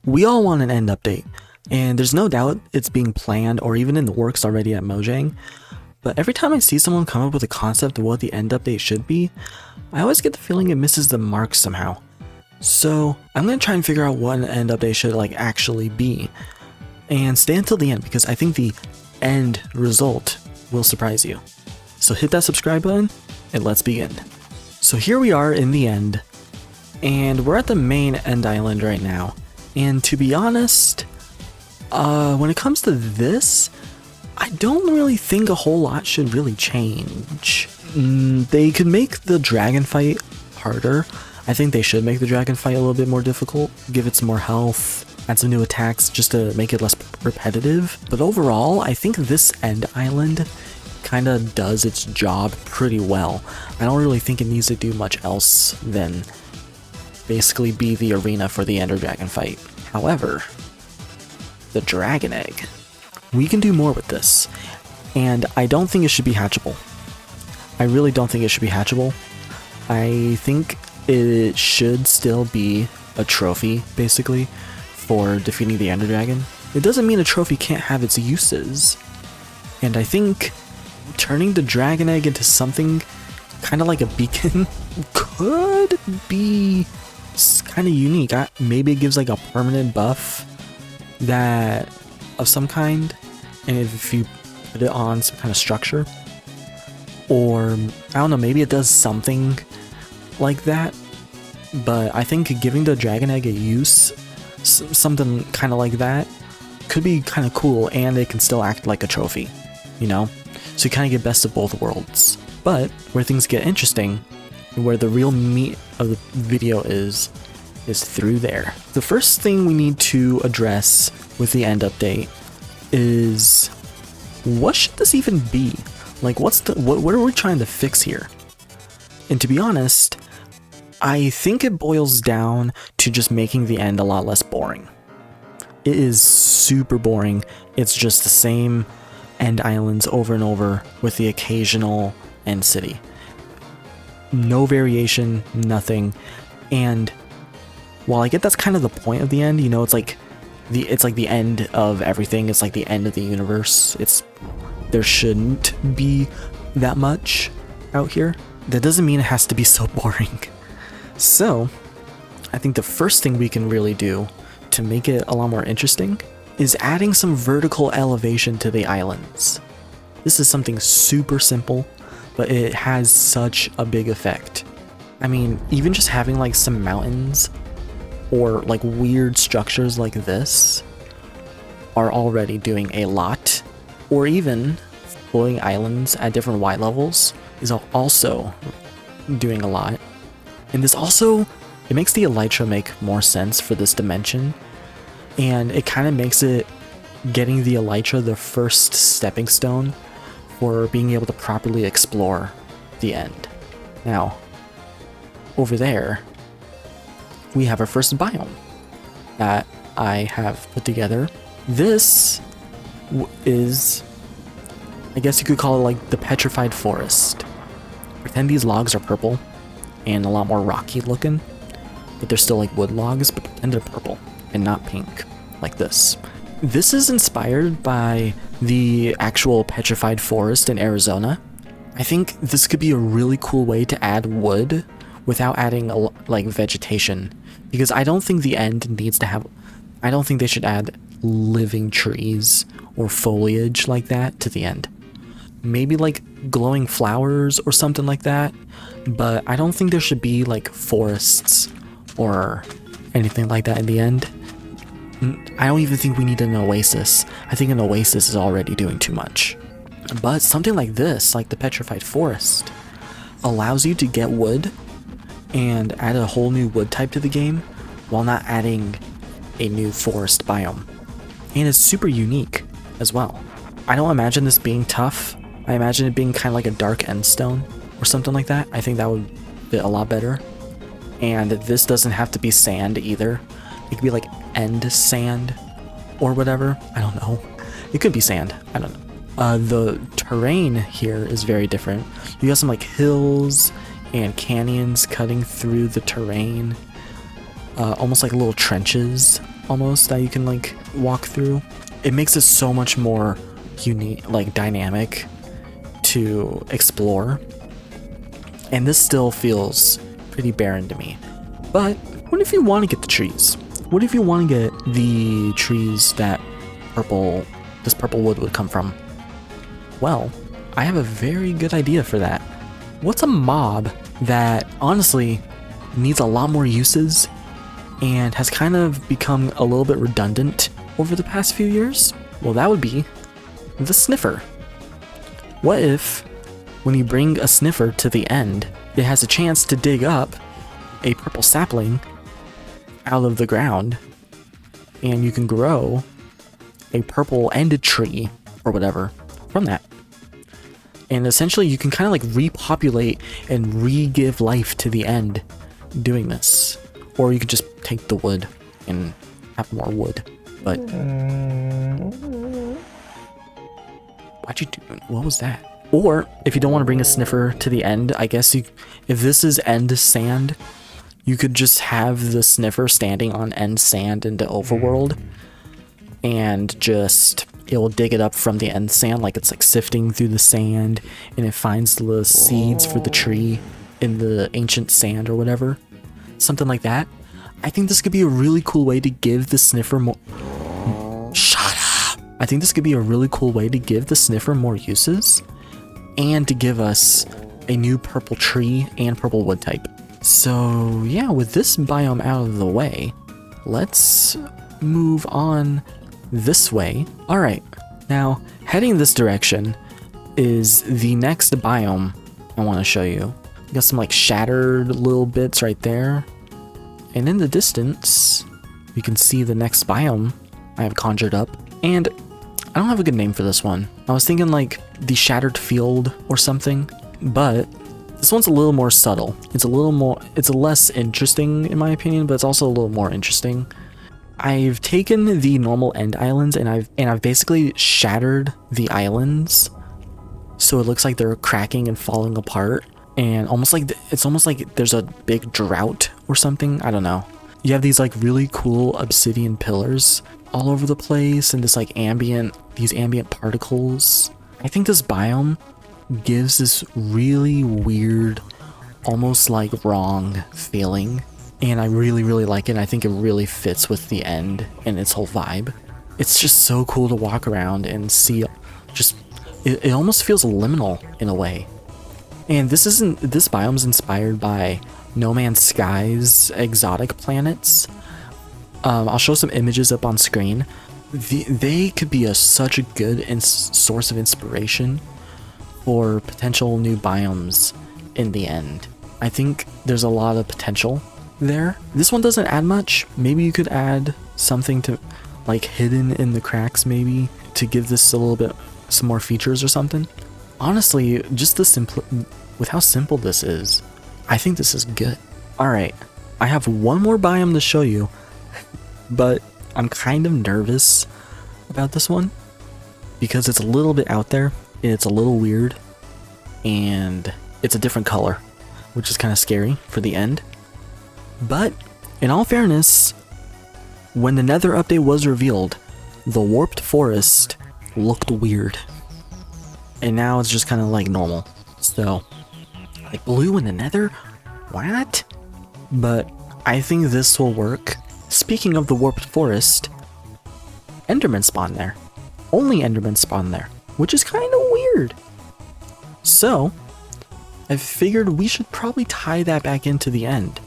We all want an end update, and there's no doubt it's being planned or even in the works already at Mojang, but every time I see someone come up with a concept of what the end update should be, I always get the feeling it misses the mark somehow. So I'm going to try and figure out what an end update should actually be, and stay until the end because I think the end result will surprise you. So hit that subscribe button and let's begin. So here we are in the end, and we're at the main end island right now. And to be honest, when it comes to this, I don't really think a whole lot should really change. They could make the dragon fight harder. I think they should make the dragon fight a little bit more difficult, give it some more health, add some new attacks just to make it less repetitive. But overall, I think this end island kind of does its job pretty well. I don't really think it needs to do much else than basically be the arena for the Ender Dragon fight. However, the Dragon Egg, we can do more with this, and I don't think it should be hatchable. I really don't think it should be hatchable. I think it should still be a trophy, basically, for defeating the Ender Dragon. It doesn't mean a trophy can't have its uses, and I think turning the Dragon Egg into something kind of like a beacon could be kind of unique. Maybe it gives like a permanent buff that of some kind, and if you put it on some kind of structure, or I don't know, maybe it does something like that. But I think giving the Dragon Egg a use, something kind of like that, could be kind of cool, and it can still act like a trophy, you know? So you kind of get best of both worlds. But where things get interesting, where the real meat of the video is through there. The first thing we need to address with the end update is, what should this even be? Like, what are we trying to fix here? And to be honest, I think it boils down to just making the end a lot less boring. It is super boring. It's just the same end islands over and over with the occasional end city. No variation, nothing. And while I get that's kind of the point of the end, you know, it's like the end of everything. It's like the end of the universe. There shouldn't be that much out here. That doesn't mean it has to be so boring. So I think the first thing we can really do to make it a lot more interesting is adding some vertical elevation to the islands. This is something super simple, but it has such a big effect. I mean, even just having like some mountains or like weird structures like this are already doing a lot. Or even floating islands at different Y levels is also doing a lot. And this also, it makes the elytra make more sense for this dimension, and it kind of makes it getting the elytra the first stepping stone for being able to properly explore the end. Now, over there, we have our first biome that I have put together. This is, I guess you could call it like the Petrified Forest. Pretend these logs are purple and a lot more rocky looking, but they're still like wood logs, but pretend they're purple and not pink, like this. This is inspired by the actual Petrified Forest in Arizona. I think this could be a really cool way to add wood without adding like vegetation, because I don't think the end needs to have, I don't think they should add living trees or foliage like that to the end. Maybe like glowing flowers or something like that, but I don't think there should be like forests or anything like that in the end. I don't even think we need an oasis. I think an oasis is already doing too much. But something like this, like the Petrified Forest, allows you to get wood and add a whole new wood type to the game while not adding a new forest biome. And it's super unique as well. I don't imagine this being tough. I imagine it being kind of like a dark end stone or something like that. I think that would fit a lot better. And this doesn't have to be sand either. It could be like end sand or whatever. I don't know. It could be sand. I don't know. The terrain here is very different. You got some like hills and canyons cutting through the terrain, almost like little trenches almost that you can like walk through. It makes it so much more unique, like dynamic to explore. And this still feels pretty barren to me. But what if you want to get the trees? What if you want to get the trees that this purple wood would come from? Well, I have a very good idea for that. What's a mob that honestly needs a lot more uses and has kind of become a little bit redundant over the past few years? Well, that would be the sniffer. What if, when you bring a sniffer to the end, it has a chance to dig up a purple sapling out of the ground, and you can grow a purple-ended tree or whatever from that. And essentially you can kind of like repopulate and re-give life to the end doing this. Or you could just take the wood and have more wood. But why'd you do? What was that? Or if you don't want to bring a sniffer to the end, I guess if this is end sand, you could just have the sniffer standing on end sand in the overworld, and just it will dig it up from the end sand, like it's like sifting through the sand, and it finds the seeds for the tree in the ancient sand or whatever. Something like that. I think this could be a really cool way to give the sniffer more... Shut up! I think this could be a really cool way to give the sniffer more uses, and to give us a new purple tree and purple wood type. So yeah, with this biome out of the way, let's move on this way. Alright, now heading this direction is the next biome I want to show you. Got some like shattered little bits right there. And in the distance, you can see the next biome I have conjured up. And I don't have a good name for this one. I was thinking like the Shattered Field or something, but this one's a little more subtle. It's less interesting in my opinion, but it's also a little more interesting. I've taken the normal end islands and I've basically shattered the islands so it looks like they're cracking and falling apart, and it's almost like there's a big drought or something. I don't know. You have these like really cool obsidian pillars all over the place, and this like these ambient particles. I think this biome gives this really weird, almost like wrong feeling, and I really like it, and I think it really fits with the end and its whole vibe. It's just so cool to walk around and see. It almost feels liminal in a way. And this biome's inspired by No Man's Sky's exotic planets. I'll show some images up on screen. They could be such a good source of inspiration for potential new biomes in the end. I think there's a lot of potential there. This one doesn't add much. Maybe you could add something to like hidden in the cracks, maybe, to give this a little bit some more features or something. Honestly, just with how simple this is, I think this is good. Alright, I have one more biome to show you, but I'm kind of nervous about this one because it's a little bit out there, and it's a little weird, and it's a different color, which is kind of scary for the end. But in all fairness, when the Nether update was revealed, the warped forest looked weird, and now it's just kind of like normal. So like blue in the Nether, what? But I think this will work. Speaking of the warped forest, Enderman spawn there. Only Enderman spawn there, which is kind of weird. So I figured we should probably tie that back into the end,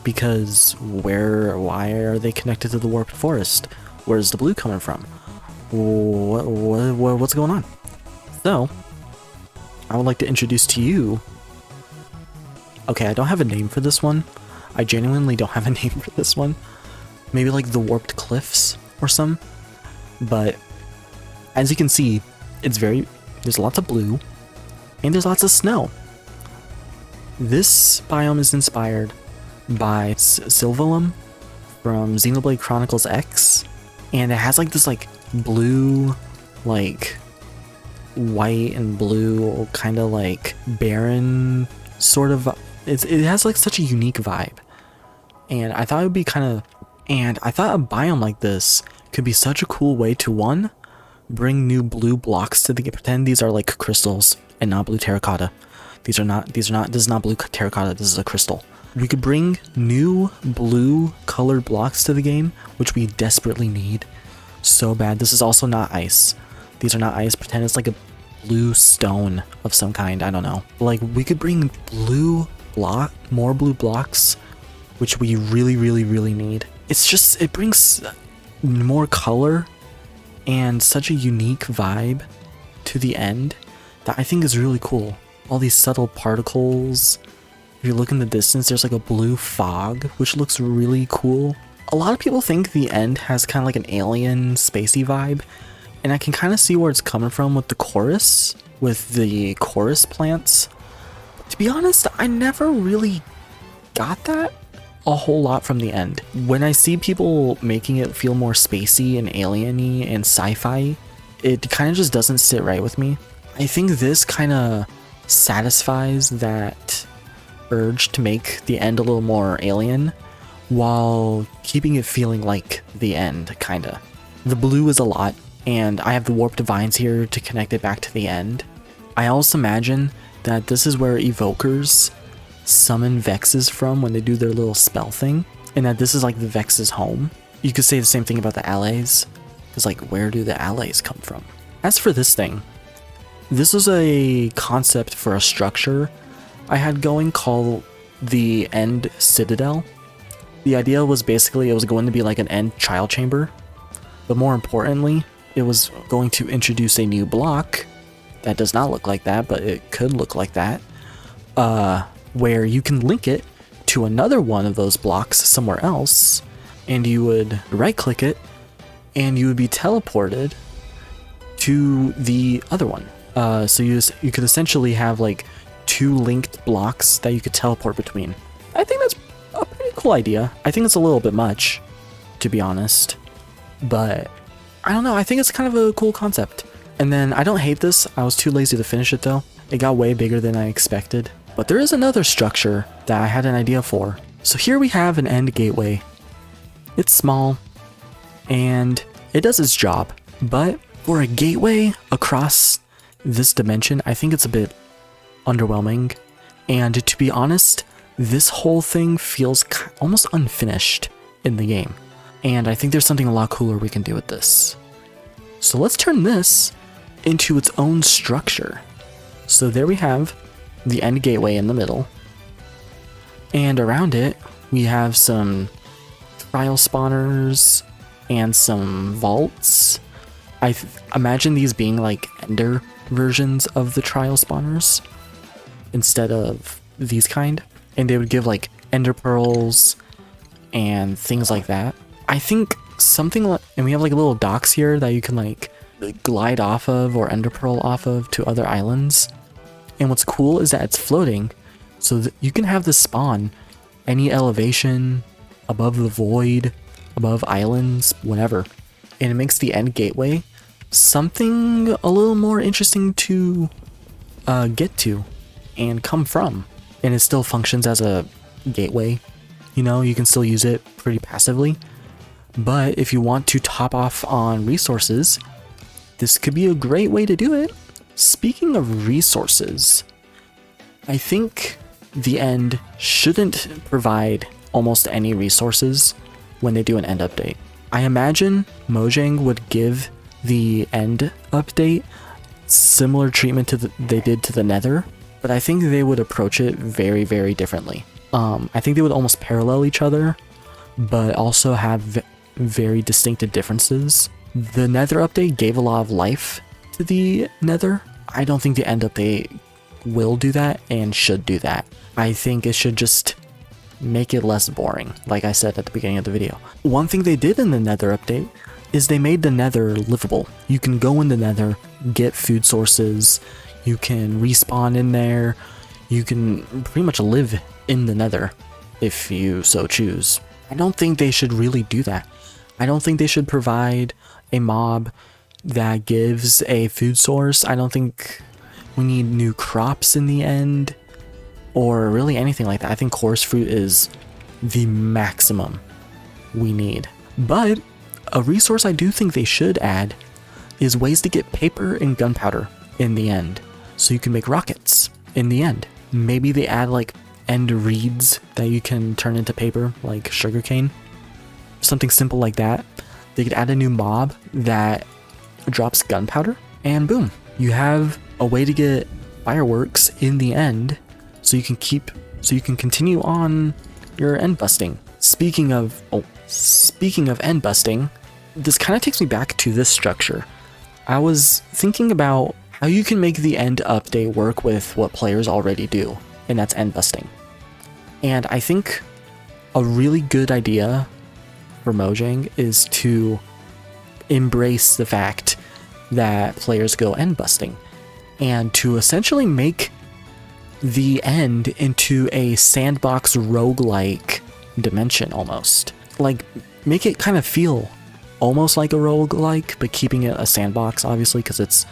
because why are they connected to the warped forest? Where's the blue coming from? What's going on? So I would like to introduce to you... Okay, I don't have a name for this one. I genuinely don't have a name for this one. Maybe like the Warped Cliffs or some. But as you can see, there's lots of blue and there's lots of snow. This biome is inspired by Sylvalum from Xenoblade Chronicles X, and it has like this like blue, like white and blue, kind of like barren sort of. It has like such a unique vibe, and I thought it would be kind of And I thought a biome like this could be such a cool way to, one, bring new blue blocks to the game. Pretend these are like crystals and not blue terracotta. This is not blue terracotta, this is a crystal. We could bring new blue colored blocks to the game, which we desperately need so bad. This is also not ice. These are not ice. Pretend it's like a blue stone of some kind. I don't know. Like, we could bring more blue blocks, which we really, really, really need. It brings more color and such a unique vibe to the end that I think is really cool. All these subtle particles. If you look in the distance, there's like a blue fog, which looks really cool. A lot of people think the end has kind of like an alien spacey vibe, and I can kind of see where it's coming from with the chorus plants. But to be honest, I never really got that a whole lot from the end. When I see people making it feel more spacey and alien-y and sci-fi, it kind of just doesn't sit right with me. I think this kind of satisfies that urge to make the end a little more alien while keeping it feeling like the end, kinda. The blue is a lot, and I have the warp divines here to connect it back to the end. I also imagine that this is where evokers summon Vexes from when they do their little spell thing, and that this is like the Vex's home. You could say the same thing about the allies, because like, where do the allies come from? As for this thing, this was a concept for a structure I had going called the End Citadel. The idea was basically it was going to be like an end child chamber, but more importantly, it was going to introduce a new block that does not look like that, but it could look like that, where you can link it to another one of those blocks somewhere else, and you would right click it and you would be teleported to the other one. So you could essentially have like two linked blocks that you could teleport between. I think that's a pretty cool idea. I think it's a little bit much, to be honest, but I don't know. I think it's kind of a cool concept. And then I don't hate this. I was too lazy to finish it though. It got way bigger than I expected. But there is another structure that I had an idea for. So here we have an end gateway. It's small and it does its job, but for a gateway across this dimension, I think it's a bit underwhelming. And to be honest, this whole thing feels almost unfinished in the game. And I think there's something a lot cooler we can do with this. So let's turn this into its own structure. So there we have the end gateway in the middle. And around it, we have some trial spawners and some vaults. I imagine these being like ender versions of the trial spawners instead of these kind. And they would give like ender pearls and things like that. I think something like, and we have like little docks here that you can like glide off of or ender pearl off of to other islands. And what's cool is that it's floating, so that you can have this spawn any elevation, above the void, above islands, whatever. And it makes the end gateway something a little more interesting to get to and come from. And it still functions as a gateway. You know, you can still use it pretty passively. But if you want to top off on resources, this could be a great way to do it. Speaking of resources, I think the end shouldn't provide almost any resources when they do an end update. I imagine Mojang would give the end update similar treatment to they did to the Nether, but I think they would approach it very, very differently. I think they would almost parallel each other, but also have very distinctive differences. The Nether update gave a lot of life to the Nether. I don't think the end update will do that and should do that. I think it should just make it less boring, like I said at the beginning of the video. One thing they did in the Nether update is they made the Nether livable. You can go in the Nether, get food sources, you can respawn in there, you can pretty much live in the Nether if you so choose. I don't think they should really do that. I don't think they should provide a mob that gives a food source. I don't think we need new crops in the end or really anything like that. I think chorus fruit is the maximum we need. But a resource I do think they should add is ways to get paper and gunpowder in the end, so you can make rockets in the end. Maybe they add like end reeds that you can turn into paper, like sugarcane. Something simple like that. They could add a new mob that drops gunpowder, and boom, you have a way to get fireworks in the end, so you can continue on your end busting. Speaking of end busting, this kind of takes me back to this structure. I was thinking about how you can make the end update work with what players already do, and that's end busting. And I think a really good idea for Mojang is to embrace the fact that players go end busting, and to essentially make the end into a sandbox roguelike dimension almost. Like, make it kind of feel almost like a roguelike, but keeping it a sandbox, obviously, because it's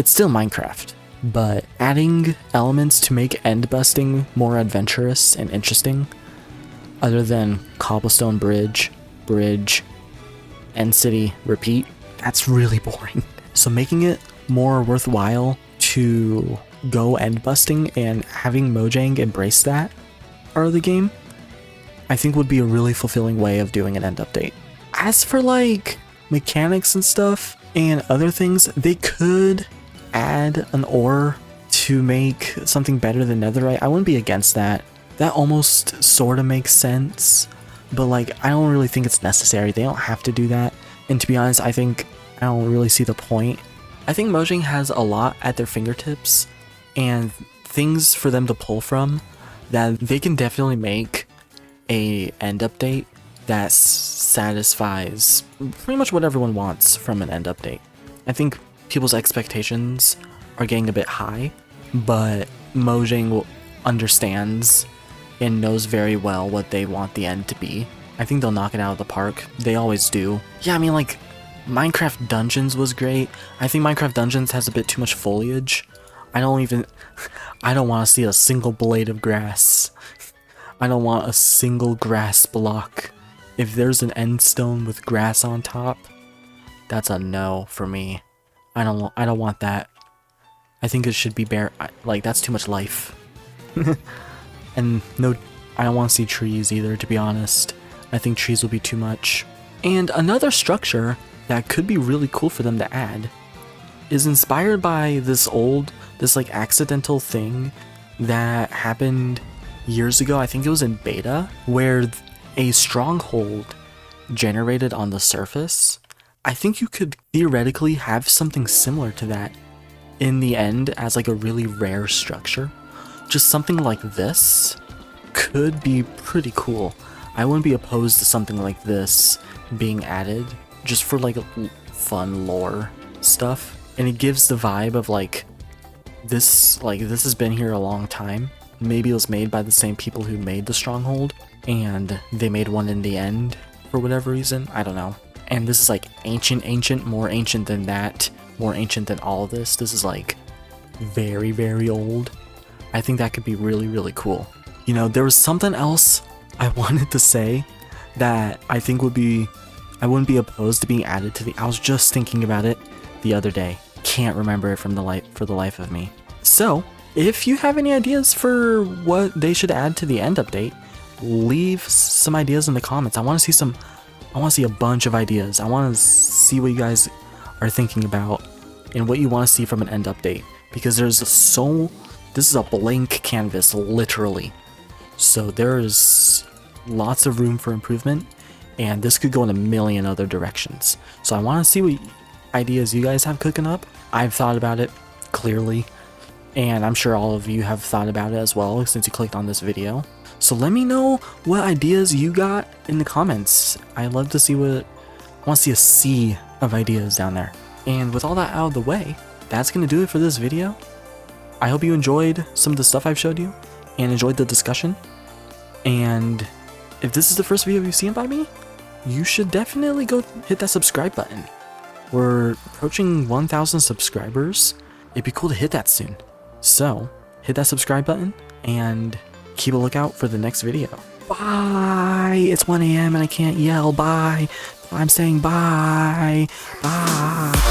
still Minecraft. But adding elements to make end busting more adventurous and interesting, other than cobblestone bridge, end city, repeat, that's really boring. So making it more worthwhile to go end busting and having Mojang embrace that part of the game, I think would be a really fulfilling way of doing an end update. As for like mechanics and stuff and other things, they could add an ore to make something better than netherite. I wouldn't be against that. That almost sort of makes sense, but like, I don't really think it's necessary. They don't have to do that. And to be honest, I don't really see the point. I think Mojang has a lot at their fingertips and things for them to pull from that they can definitely make a end update that satisfies pretty much what everyone wants from an end update. I think people's expectations are getting a bit high, but Mojang understands and knows very well what they want the end to be. I think they'll knock it out of the park. They always do. Yeah, I mean, like, Minecraft Dungeons was great. I think Minecraft Dungeons has a bit too much foliage. I don't want to see a single blade of grass. I don't want a single grass block. If there's an end stone with grass on top, that's a no for me. I don't want that. I think it should be bare. Like, that's too much life. And no, I don't want to see trees either, to be honest. I think trees will be too much. And another structure that could be really cool for them to add is inspired by this like accidental thing that happened years ago. I think it was in beta, where a stronghold generated on the surface. I think you could theoretically have something similar to that in the end as like a really rare structure. Just something like this could be pretty cool. I wouldn't be opposed to something like this being added just for like fun lore stuff. And it gives the vibe of like this has been here a long time. Maybe it was made by the same people who made the stronghold, and they made one in the end for whatever reason. I don't know. And this is like ancient, more ancient than that, more ancient than all of this. This is like very, very old. I think that could be really, really cool. You know, there was something else I wanted to say that I think I wouldn't be opposed to being added to I was just thinking about it the other day. Can't remember it for the life of me. So, if you have any ideas for what they should add to the end update, leave some ideas in the comments. I want to see a bunch of ideas. I want to see what you guys are thinking about and what you want to see from an end update, because this is a blank canvas, literally. So there's lots of room for improvement, and this could go in a million other directions. So I want to see what ideas you guys have cooking up. I've thought about it, clearly, and I'm sure all of you have thought about it as well since you clicked on this video. So let me know what ideas you got in the comments. I'd love to see I want to see a sea of ideas down there. And with all that out of the way, that's going to do it for this video. I hope you enjoyed some of the stuff I've showed you and enjoyed the discussion. And if this is the first video you've seen by me, you should definitely go hit that subscribe button. We're approaching 1,000 subscribers. It'd be cool to hit that soon. So hit that subscribe button and keep a lookout for the next video. Bye. It's 1 a.m. and I can't yell. Bye. I'm saying bye. Bye.